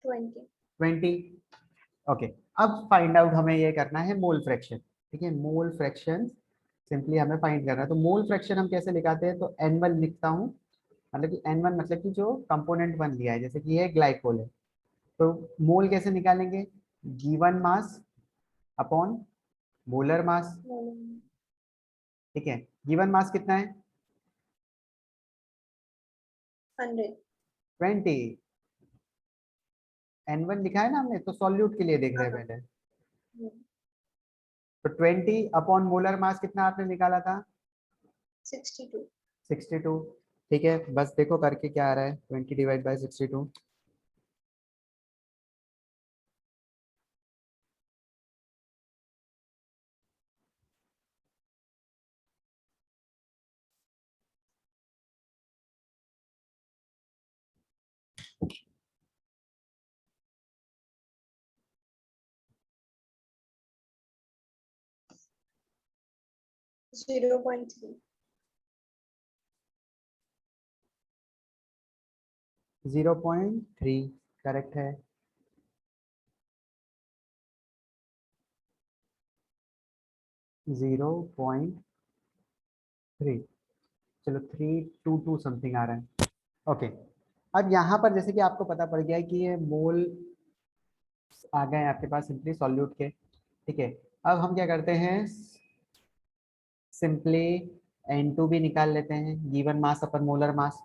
[SPEAKER 2] 20।
[SPEAKER 1] 20। ओके, अब फाइंड आउट हमें ये करना है मोल फ्रैक्शन, ठीक है, मोल फ्रैक्शन सिंपली हमें फाइंड करना है, तो मोल फ्रैक्शन हम कैसे लिखाते हैं, तो N1 लिखता हूँ, मतलब कि N1 मतलब कि जो कंपोनेंट वन लिया है, जैसे कि ये ग्लाइकोल है, तो मोल कैसे निकालेंगे, given mass upon molar mass, ठीक है, गिवन मास कितना है
[SPEAKER 2] 100।
[SPEAKER 1] 20, N1 लिखा है ना हमने, तो सॉल्यूट के लिए देख रहे हैं
[SPEAKER 2] हाँ।
[SPEAKER 1] पहले,
[SPEAKER 2] हम्म,
[SPEAKER 1] तो 20 अपॉन मोलर मास कितना आपने निकाला था
[SPEAKER 2] 62।
[SPEAKER 1] 62, ठीक है, बस देखो करके क्या आ रहा है, 20 डिवाइड बाई 62,
[SPEAKER 2] 0.3।
[SPEAKER 1] 0.3 करेक्ट है। 0.3, चलो 322 समथिंग आ रहा है। ओके, अब यहाँ पर जैसे कि आपको पता पड़ गया है कि ये मोल आ गए हैं आपके पास सिंपली सॉल्यूट के, ठीक है, अब हम क्या करते हैं, सिंपली N2 भी निकाल लेते हैं, गिवन मास अपन मोलर मास,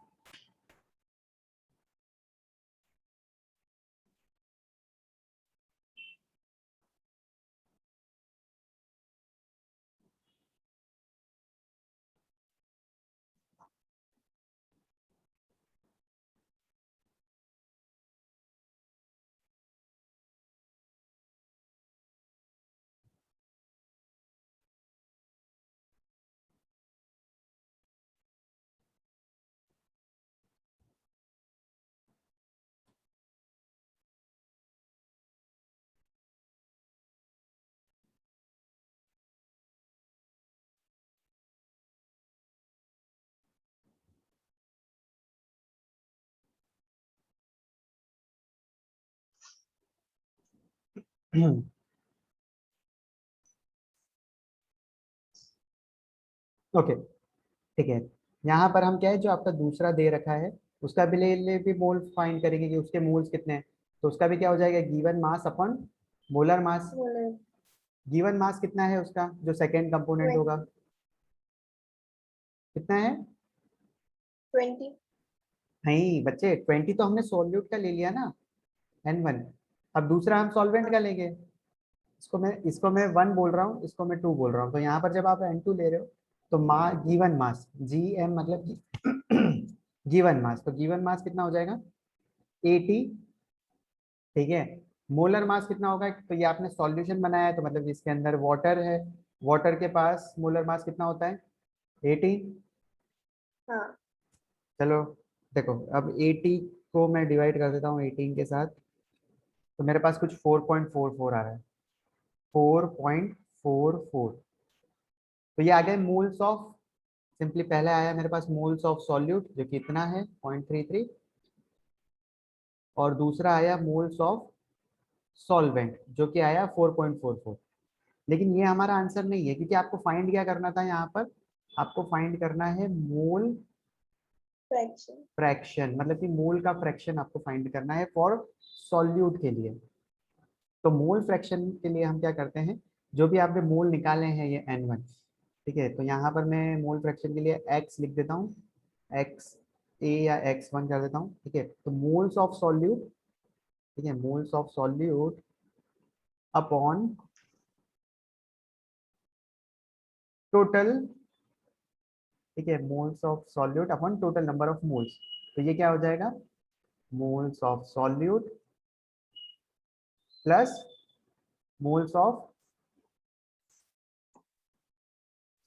[SPEAKER 1] ओके, ठीक है, यहाँ पर हम क्या है जो आपका दूसरा दे रखा है उसका भी ले भी मोल फाइंड करेंगे कि उसके मोल्स कितने हैं, तो उसका भी क्या हो जाएगा, गिवन मास अपन मोलर मास,
[SPEAKER 2] बोले
[SPEAKER 1] गिवन मास कितना है उसका जो सेकेंड कंपोनेंट होगा,
[SPEAKER 2] 20।
[SPEAKER 1] कितना है,
[SPEAKER 2] 20।
[SPEAKER 1] नहीं बच्चे 20 तो हमने सॉल्यूट का ले लिया ना N1, अब दूसरा हम सॉल्वेंट
[SPEAKER 2] हाँ।
[SPEAKER 1] का लेंगे, इसको मैं 1 बोल रहा हूँ, इसको मैं 2 बोल रहा हूँ, तो यहाँ पर जब आप N2 ले रहे हो तो गिवन मास GM मतलब गिवन मास, तो गिवन मास कितना हो जाएगा 80, ठीक है, मोलर मास कितना होगा, तो ये आपने सॉल्यूशन बनाया है तो मतलब इसके अंदर वाटर है, वाटर के पास मोलर मास कितना होता है 80,
[SPEAKER 2] हाँ।
[SPEAKER 1] चलो देखो अब 80 को मैं डिवाइड कर देता हूँ 18 के साथ, तो मेरे पास कुछ 4.44 आ रहा है, 4.44, 4 तो ये आ गए मोल्स ऑफ, सिंपली पहले आया मेरे पास मोल्स ऑफ सॉल्यूट जो कि इतना है 0.33, और दूसरा आया मोल्स ऑफ सॉल्वेंट जो कि आया 4.44। लेकिन ये हमारा आंसर नहीं है, क्योंकि आपको फाइंड क्या करना था यहाँ पर, आपको फाइंड करना है मोल
[SPEAKER 2] फ्रैक्शन।
[SPEAKER 1] फ्रैक्शन, मतलब कि मोल का फ्रैक्शन आपको फाइंड करना है फॉर सॉल्यूट के लिए। तो मोल फ्रैक्शन के लिए हम क्या करते हैं, जो भी आपने मोल निकाले हैं ये N1, ठीक है, तो यहाँ पर मैं मोल फ्रैक्शन के लिए x लिख देता हूँ, x a या x1 कर देता हूँ, ठीक है। तो मोल्स ऑफ सॉल्यूट, ठीक है, moles of solute upon total, ठीक है, moles of solute upon total number of moles. तो ये क्या हो जाएगा, moles of solute plus moles of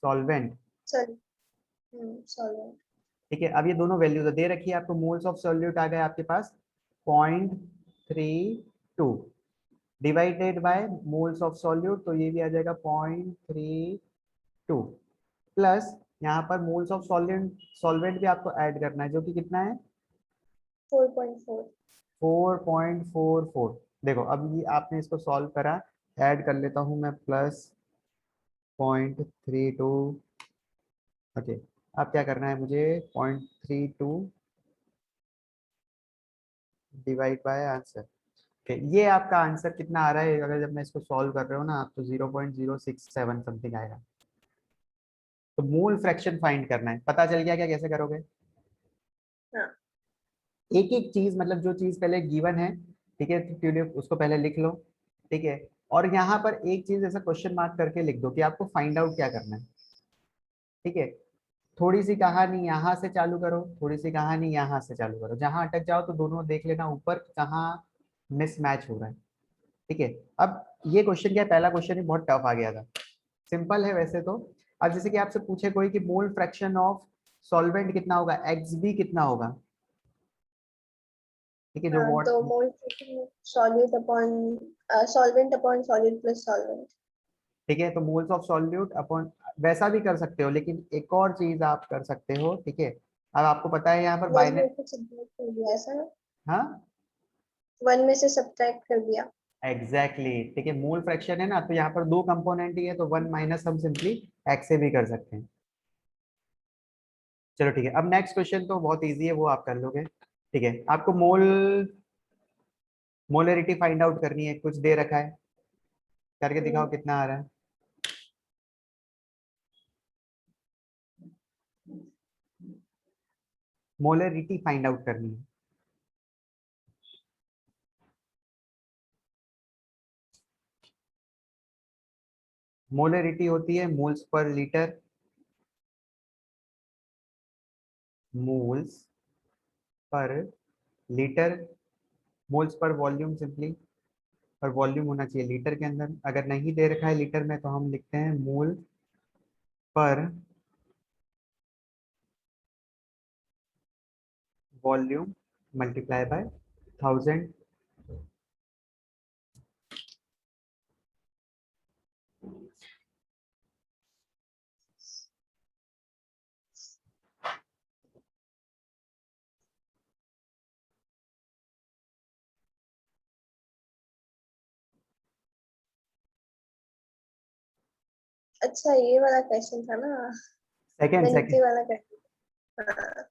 [SPEAKER 1] solvent,
[SPEAKER 2] sorry, solvent.
[SPEAKER 1] ठीक है। अब ये दोनों वैल्यूज दे रखी है आपको, मोल्स ऑफ सॉल्यूट आ गए आपके पास 0.32 divided by moles of solute, तो ये भी आ जाएगा 0.32 प्लस यहाँ पर मोल्स ऑफ सॉल्वेंट, सॉल्वेंट भी आपको ऐड करना है जो कि कितना है
[SPEAKER 2] 4.4।
[SPEAKER 1] 4.44। देखो अब ये आपने इसको सॉल्व करा, ऐड कर लेता हूँ मैं, प्लस 0.32, ओके। अब क्या करना है मुझे, 0.32 डिवाइड बाय आंसर, ओके। ये आपका आंसर कितना आ रहा है, अगर जब मैं इसको सॉल्व कर रहे हो ना आप, तो 0.067 समथिंग आएगा। तो मोल फ्रैक्शन फाइंड करना है, पता चल गया क्या कैसे करोगे,
[SPEAKER 2] हाँ।
[SPEAKER 1] एक एक चीज, मतलब जो चीज पहले गिवन है, ठीक है, तो ट्यूलिप उसको पहले लिख लो, ठीक है। और यहाँ पर एक चीज ऐसा क्वेश्चन मार्क करके लिख दो कि आपको फाइंड आउट क्या करना है, ठीक है। थोड़ी सी कहानी यहाँ से चालू करो, थोड़ी सी कहानी यहाँ से चालू करो, जहां अटक जाओ तो दोनों देख लेना ऊपर कहाँ मिसमैच हो रहा है, ठीक है। अब ये क्वेश्चन क्या है, पहला क्वेश्चन ही बहुत टफ आ गया था, सिंपल है वैसे तो। अब जैसे कि आपसे पूछे कोई कि मोल फ्रैक्शन ऑफ सॉल्वेंट कितना होगा, एक्स बी कितना होगा, ठीक है, जो
[SPEAKER 2] हाँ,
[SPEAKER 1] वाट,
[SPEAKER 2] तो mole fraction solute upon solvent upon solute plus solvent.
[SPEAKER 1] ठीक है, तो मोल्स ऑफ सॉल्यूट अपॉन, वैसा भी कर सकते हो, लेकिन एक और चीज आप कर सकते हो, ठीक है। अब आपको पता है यहाँ पर
[SPEAKER 2] वन में
[SPEAKER 1] बाइनरी,
[SPEAKER 2] से सब्ट्रैक्ट कर दिया ऐसा।
[SPEAKER 1] हाँ
[SPEAKER 2] वन में से सब्ट्रैक्ट कर दिया।
[SPEAKER 1] Exactly exactly। ठीक है, मोल फ्रैक्शन है ना, तो यहाँ पर दो कंपोनेंट ही है, तो वन माइनस हम सिंपली एक्स से भी कर सकते हैं। चलो ठीक है, अब नेक्स्ट क्वेश्चन तो बहुत इजी है, वो आप कर लोगे, ठीक है। आपको मोलरिटी फाइंड आउट करनी है, कुछ दे रखा है, करके दिखाओ कितना आ रहा है। मोलरिटी फाइंड आउट करनी है, मोलरिटी होती है moles per litre, moles per litre, moles per volume simply, और वॉल्यूम होना चाहिए लीटर के अंदर, अगर नहीं दे रखा है लीटर में तो हम लिखते हैं मोल पर वॉल्यूम मल्टीप्लाई बाय 1000।
[SPEAKER 2] अच्छा, ये वाला क्वेश्चन था ना।
[SPEAKER 1] सेकेंड
[SPEAKER 2] मैं
[SPEAKER 1] सेकेंड
[SPEAKER 2] नीचे वाला क्वेश्चन। हाँ।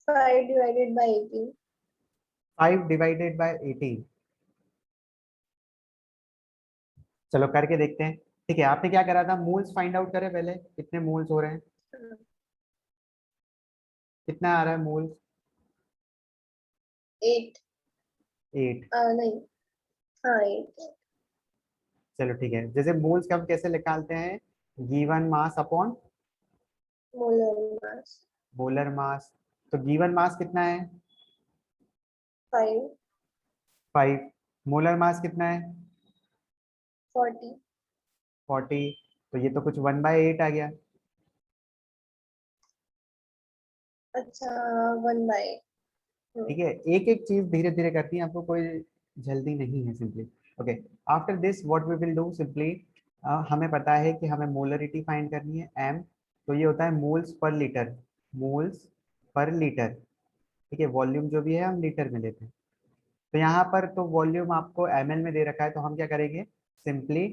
[SPEAKER 2] 5 divided by 18.
[SPEAKER 1] 5 divided by 18। चलो करके देखते हैं। ठीक है, आपने क्या करा था, मोल्स फाइंड आउट करे पहले, कितने मोल्स हो रहे हैं, कितना आ रहा है मोल्स।
[SPEAKER 2] 8
[SPEAKER 1] 8।
[SPEAKER 2] नहीं, हाँ 8।
[SPEAKER 1] चलो ठीक है, जैसे मोल्स का हम कैसे निकालते हैं, given mass upon
[SPEAKER 2] molar mass
[SPEAKER 1] molar mass. तो गिवन मास कितना है,
[SPEAKER 2] 5
[SPEAKER 1] 5। मोलर मास कितना है,
[SPEAKER 2] 40।
[SPEAKER 1] 40। तो ये तो कुछ 1/8 आ गया।
[SPEAKER 2] अच्छा, 1/।
[SPEAKER 1] ठीक है, एक एक चीज धीरे धीरे करती है, आपको कोई जल्दी नहीं है simply. Okay, after this what we will do simply, हमें पता है कि हमें मोलरिटी फाइंड करनी है एम। तो ये होता है moles per litre, moles per litre. ठीक है, वॉल्यूम जो भी है हम लीटर में लेते हैं। तो यहाँ पर तो वॉल्यूम आपको एमएल में दे रखा है, तो हम क्या करेंगे, सिंपली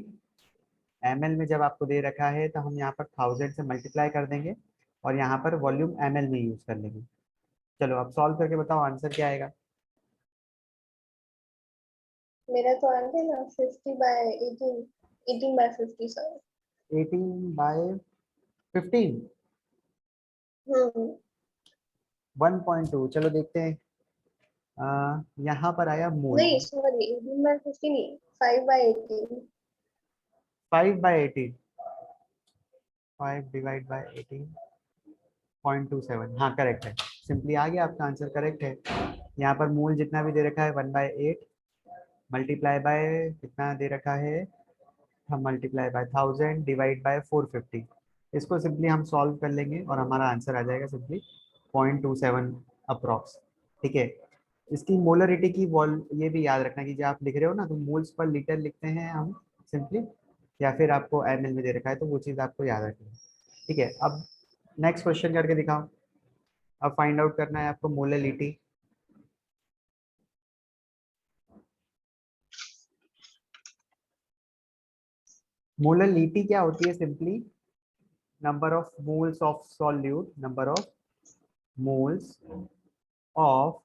[SPEAKER 1] एमएल में जब आपको दे रखा है तो हम यहाँ पर 1000 से मल्टीप्लाई कर देंगे और यहाँ पर वॉल्यूम एमएल में यूज कर लेंगे। चलो अब सॉल्व करके बताओ आंसर क्या आएगा।
[SPEAKER 2] मेरा तो आंसर ना 50/18, 18/50 सॉरी।
[SPEAKER 1] 18/15, 1.2। चलो देखते हैं, यहाँ पर आया मोल।
[SPEAKER 2] नहीं सॉरी, 18/50 नहीं, 5/18।
[SPEAKER 1] 5/18, 5 डिवाइड बाई 18, 0.27, हाँ करेक्ट है, सिंपली आ गया आपका आंसर, करेक्ट है। यहाँ पर मूल जितना भी दे रखा है 1/8 मल्टीप्लाई बाय कितना दे रखा है, हम मल्टीप्लाई बाय 1000 डिवाइड बाय 450। इसको सिंपली हम सॉल्व कर लेंगे और हमारा आंसर आ जाएगा सिंपली 0.27 अप्रॉक्स। ठीक है, इसकी मोलरिटी की वॉल ये भी याद रखना कि जब आप लिख रहे हो ना तो मोल्स पर लीटर लिखते हैं हम सिंपली, या फिर आपको एमएल में दे रखा है तो वो चीज़ आपको याद रखनी है। ठीक है, अब नेक्स्ट क्वेश्चन करके दिखाओ। अब फाइंड आउट करना है आपको मोलरिटी। मोलरिटी क्या होती है, simply number of moles of solute, number of moles of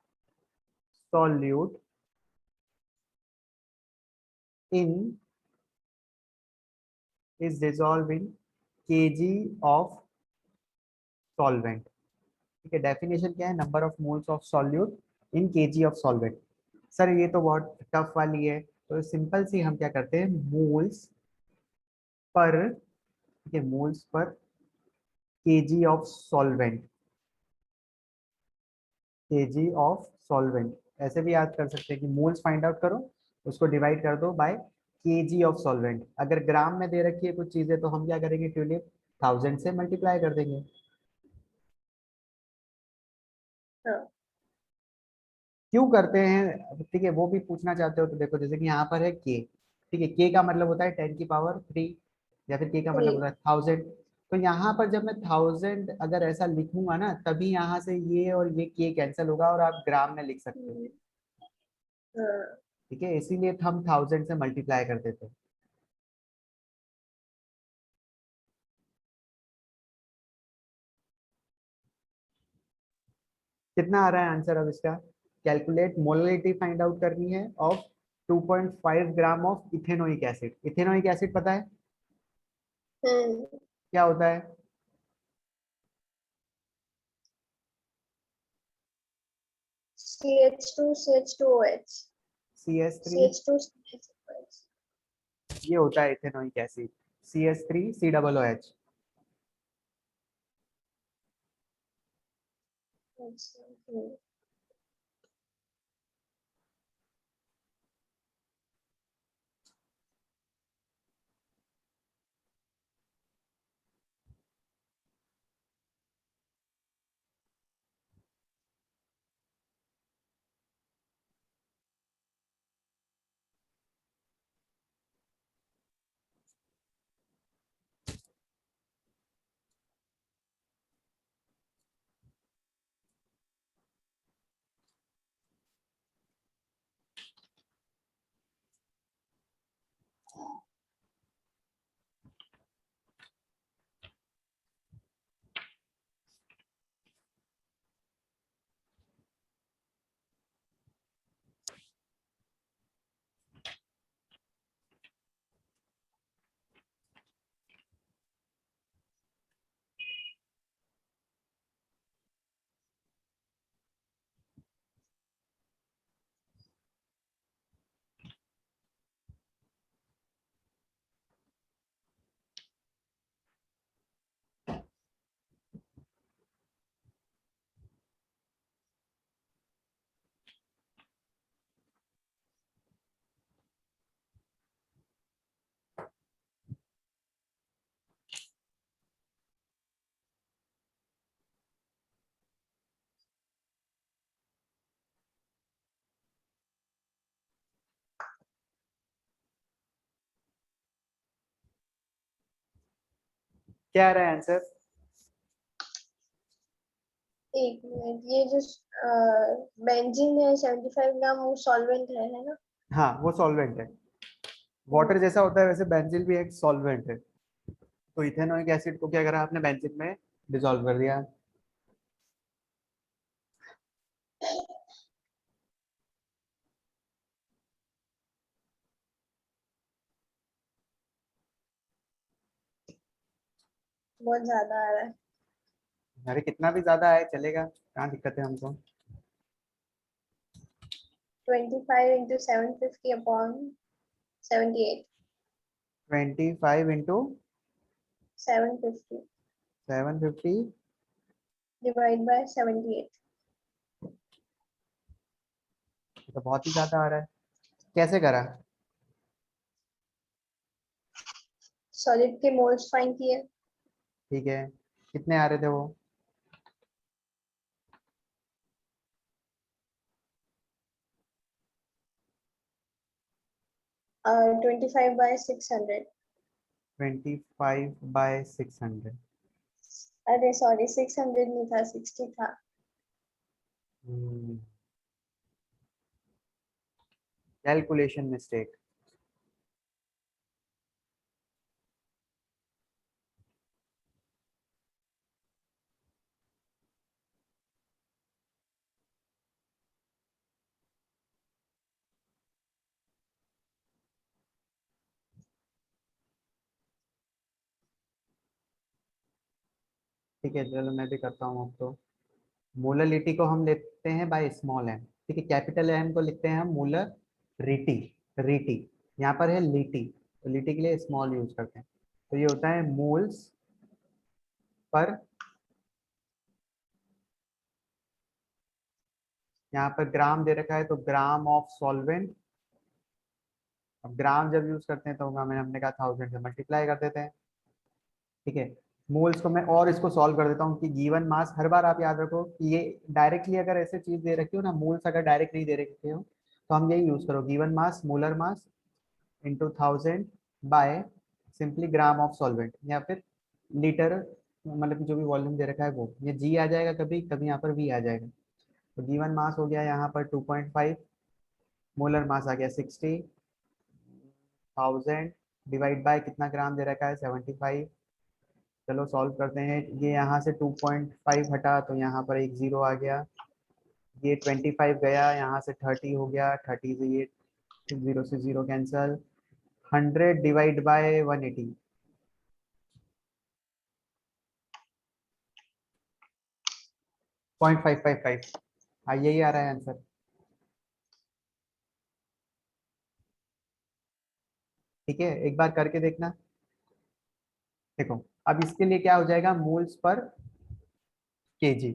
[SPEAKER 1] solute in is dissolved in kg of solvent। ठीक है, डेफिनेशन क्या है, number of moles of solute in KG of solvent. Sir ये तो बहुत टफ वाली है, तो सिंपल सी हम क्या करते हैं, मोल्स पर, ठीक है, moles per KG of solvent, KG of solvent, ऐसे भी याद कर सकते हैं कि मोल्स फाइंड आउट करो, उसको डिवाइड कर दो बाय केजी ऑफ सॉल्वेंट। अगर ग्राम में दे रखी है कुछ चीजें तो हम क्या करेंगे, ट्यूलिप 1000 से मल्टीप्लाई कर देंगे।
[SPEAKER 2] हाँ।
[SPEAKER 1] क्यों करते हैं, ठीक है, वो भी पूछना चाहते हो तो देखो, जैसे कि यहाँ पर है के, ठीक है, के का मतलब होता है 10 की पावर 3, या फिर के का मतलब
[SPEAKER 2] 3।
[SPEAKER 1] होता है 1000। तो यहाँ पर जब मैं 1000 अगर ऐसा लिखूंगा ना, तभी यहाँ से ये और ये के कैंसिल होगा और आप ग्राम में लिख सकते हो।
[SPEAKER 2] हाँ।
[SPEAKER 1] ठीक है, इसीलिए हम 1000 से मल्टीप्लाई कर देते हैं। कितना आ रहा है आंसर अब इसका, कैलकुलेट मोलरिटी फाइंड आउट करनी है of 2.5 gram of ethanoic acid. Ethanoic acid पता है
[SPEAKER 2] हम्म।
[SPEAKER 1] क्या होता है,
[SPEAKER 2] CH2 CH2OH,
[SPEAKER 1] CH3,
[SPEAKER 2] CH2 CH2OH।
[SPEAKER 1] ये होता है इथेनोइक एसिड, CH3COOH।
[SPEAKER 2] अच्छा।
[SPEAKER 1] क्या आ रहा है आंसर?
[SPEAKER 2] एक मिनट, ये जो बेंजीन है 75 ग्राम, वो सॉल्वेंट है ना?
[SPEAKER 1] हाँ वो सॉल्वेंट है। वाटर जैसा होता है वैसे बेंजीन भी एक सॉल्वेंट है। तो इथेनोइक एसिड को क्या करा आपने, बेंजीन में डिसॉल्व कर दिया।
[SPEAKER 2] बहुत ज्यादा आ रहा है।
[SPEAKER 1] अरे कितना भी ज्यादा है चलेगा, कहाँ दिक्कत है हमको।
[SPEAKER 2] 25 into 750 upon 78।
[SPEAKER 1] 25 into
[SPEAKER 2] 750
[SPEAKER 1] 750
[SPEAKER 2] divide by 78।
[SPEAKER 1] तो बहुत ही ज्यादा आ रहा है। कैसे करा?
[SPEAKER 2] सॉलिड के मोल्स फाइंड किए।
[SPEAKER 1] ठीक है, कितने आ रहे थे वो?
[SPEAKER 2] 25/600।
[SPEAKER 1] 25/600।
[SPEAKER 2] अरे सॉरी, 600 नहीं था, 60 था।
[SPEAKER 1] Calculation mistake. ठीक है चलो मैं भी करता हूँ अब तो। मोलरिटी को हम लेते हैं बाय स्मॉल एम, ठीक है, कैपिटल एम को लिखते हैं हम मोलर रीटी। रीटी यहाँ पर है लीटी, तो लीटी के लिए स्मॉल यूज करते हैं। तो ये होता है मोल्स पर, यहाँ पर ग्राम दे रखा है तो ग्राम ऑफ सॉल्वेंट। अब ग्राम जब यूज करते हैं तो हमने कहा 1000 से मल्टीप्लाई कर देते हैं। ठीक है, मोल्स को मैं और इसको सॉल्व कर देता हूँ कि गिवन मास, हर बार आप याद रखो कि ये डायरेक्टली अगर ऐसे चीज दे रखी हो ना, मोल्स अगर डायरेक्ट नहीं दे रखे हो तो हम यही यूज करो, given mass molar mass into 1000 by simply gram of solvent, या फिर लीटर, मतलब जो भी वॉल्यूम दे रखा है वो, ये जी आ जाएगा, कभी कभी यहाँ पर वी आ जाएगा। तो गिवन मास हो गया यहाँ पर 2.5, मोलर मास आ गया 60,000 डिवाइड बाय कितना ग्राम दे रखा है 75। चलो सॉल्व करते हैं, ये यहाँ से 2.5 हटा तो यहाँ पर एक जीरो आ गया, ये 25 गया, यहाँ से 30 हो गया, 30 से ये जीरो से जीरो कैंसल, 100 डिवाइड बाय 180, 0.555। हाँ यही आ रहा है आंसर। ठीक है, एक बार करके देखना। देखो अब इसके लिए क्या हो जाएगा, मोल्स पर केजी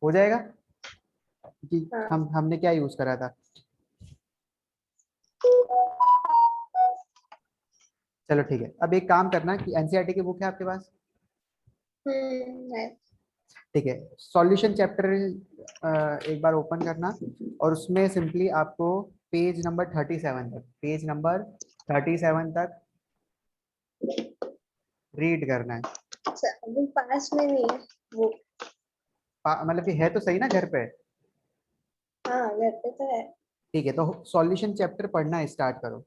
[SPEAKER 1] हो जाएगा, कि
[SPEAKER 2] हाँ।
[SPEAKER 1] हमने क्या यूज करा था। चलो ठीक है, अब एक काम करना कि एनसीईआरटी की बुक है आपके पास?
[SPEAKER 2] है।
[SPEAKER 1] ठीक है, सॉल्यूशन चैप्टर एक बार ओपन करना, और उसमें सिंपली आपको पेज नंबर 37 तक, पेज नंबर 37 तक रीड करना है।
[SPEAKER 2] अच्छा, अभी पास में नहीं है वो।
[SPEAKER 1] मतलब कि है तो सही ना घर पे?
[SPEAKER 2] हाँ, घर पे तो है।
[SPEAKER 1] ठीक है, तो सॉल्यूशन चैप्टर पढ़ना स्टार्ट करो।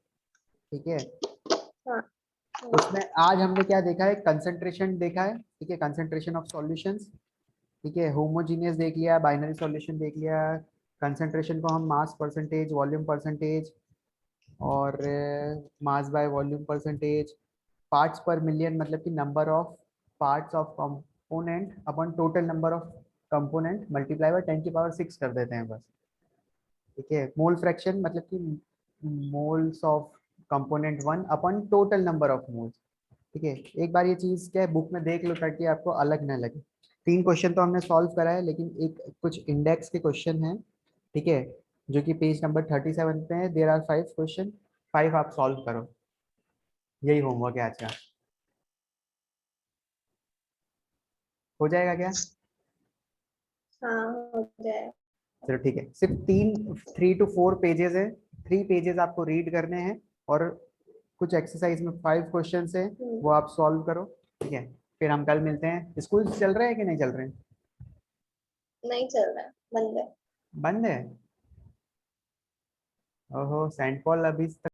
[SPEAKER 1] ठीक है,
[SPEAKER 2] हाँ।
[SPEAKER 1] उसमें आज हमने क्या देखा है, कंसंट्रेशन देखा है, ठीक है, कंसंट्रेशन ऑफ सॉल्यूशंस। ठीक है, होमोजीनियस देख लिया, बाइनरी सॉल्यूशन देख लिया, कंसंट्रेशन को हम मास परसेंटेज, वॉल्यूम परसेंटेज, और mass by volume percentage, parts पर मिलियन मतलब कि number of parts of component upon total number of component multiply by 10 की पावर 6 कर देते हैं बस। ठीक है, मोल फ्रैक्शन मतलब कि moles of component one upon total number of moles. ठीक है, एक बार ये चीज क्या है बुक में देख लो ताकि आपको अलग ना लगे। 3 क्वेश्चन तो हमने सॉल्व करा है, लेकिन एक कुछ इंडेक्स के क्वेश्चन हैं, ठीक है, जो कि पेज नंबर 37 पे है। देर आर 5 क्वेश्चन, 5 आप सॉल्व करो, यही होमवर्क है आज का। हो जाएगा क्या?
[SPEAKER 2] हाँ, हो जाए।
[SPEAKER 1] चलो ठीक है, सिर्फ 3 to 4 पेजेस है, 3 पेजेस आपको रीड करने हैं, और कुछ एक्सरसाइज में 5 क्वेश्चन है, वो आप सॉल्व करो। ठीक है, फिर हम कल मिलते हैं। स्कूल चल रहे हैं कि नहीं चल रहे हैं?
[SPEAKER 2] नहीं चल रहा है, बंद है।
[SPEAKER 1] बंद है? ओहो, सेंट पॉल अभी तक